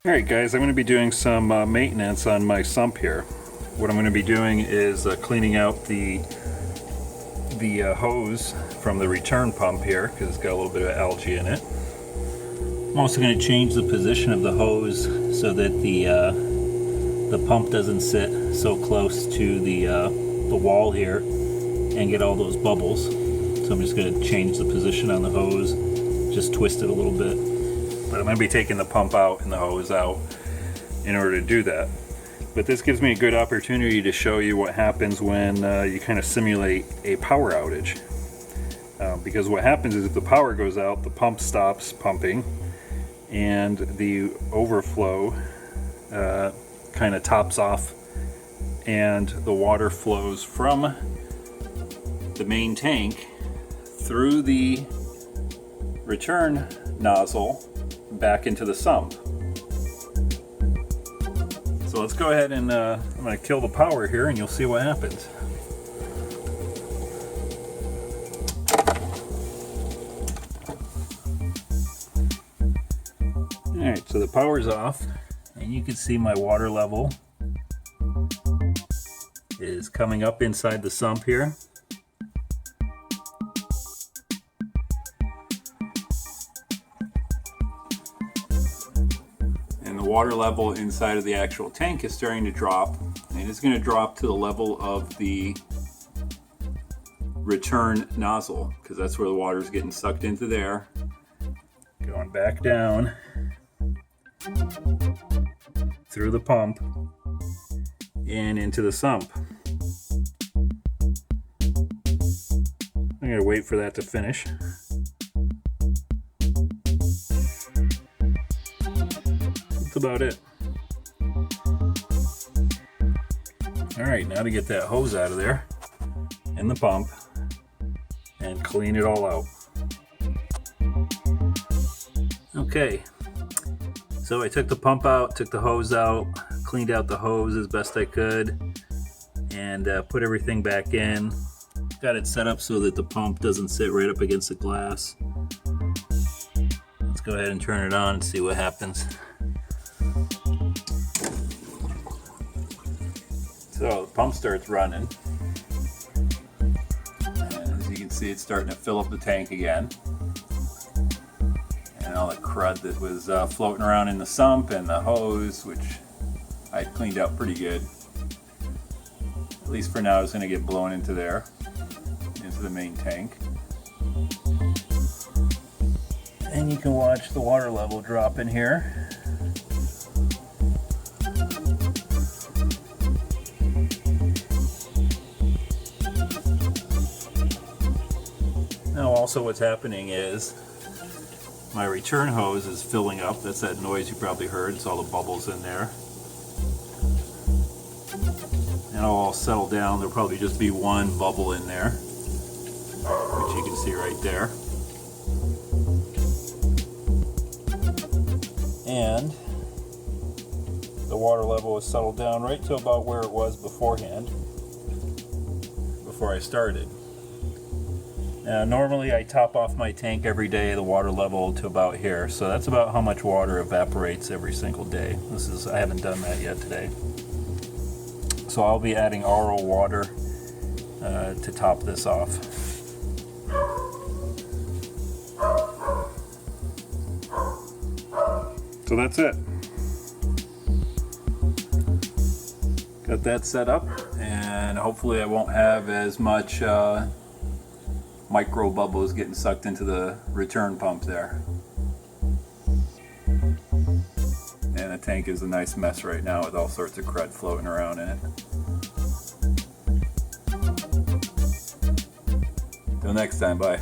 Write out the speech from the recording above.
Alright guys, I'm going to be doing some maintenance on my sump here. What I'm going to be doing is cleaning out the hose from the return pump here because it's got a little bit of algae in it. I'm also going to change the position of the hose so that the pump doesn't sit so close to the wall here and get all those bubbles. So I'm just going to change the position on the hose, just twist it a little bit. But I'm going to be taking the pump out and the hose out in order to do that. But this gives me a good opportunity to show you what happens when you kind of simulate a power outage. Because what happens is if the power goes out, the pump stops pumping and the overflow kind of tops off and the water flows from the main tank through the return nozzle back into the sump. So let's go ahead and I'm going to kill the power here and you'll see what happens. Alright, so the power's off and you can see my water level is coming up inside the sump here. And the water level inside of the actual tank is starting to drop, and it's going to drop to the level of the return nozzle because that's where the water is getting sucked into there, going back down through the pump and into the sump. I'm going to wait for that to finish. That's about it. Alright, now to get that hose out of there and the pump and clean it all out. Okay, so I took the pump out, took the hose out, cleaned out the hose as best I could, and put everything back in. Got it set up so that the pump doesn't sit right up against the glass. Let's go ahead and turn it on and see what happens. So the pump starts running. And as you can see, it's starting to fill up the tank again. And all the crud that was floating around in the sump and the hose, which I cleaned out pretty good. At least for now, it's going to get blown into there, into the main tank. And you can watch the water level drop in here. Now also what's happening is my return hose is filling up. That's that noise you probably heard. It's all the bubbles in there. And it'll all settle down. There'll probably just be one bubble in there, which you can see right there. And the water level has settled down right to about where it was beforehand, before I started. Now, normally I top off my tank every day, the water level to about here, so that's about how much water evaporates every single day. I haven't done that yet today. So I'll be adding RO water to top this off. So that's it. Got that set up, and hopefully I won't have as much micro bubbles getting sucked into the return pump there. And the tank is a nice mess right now with all sorts of crud floating around in it. Till next time, bye.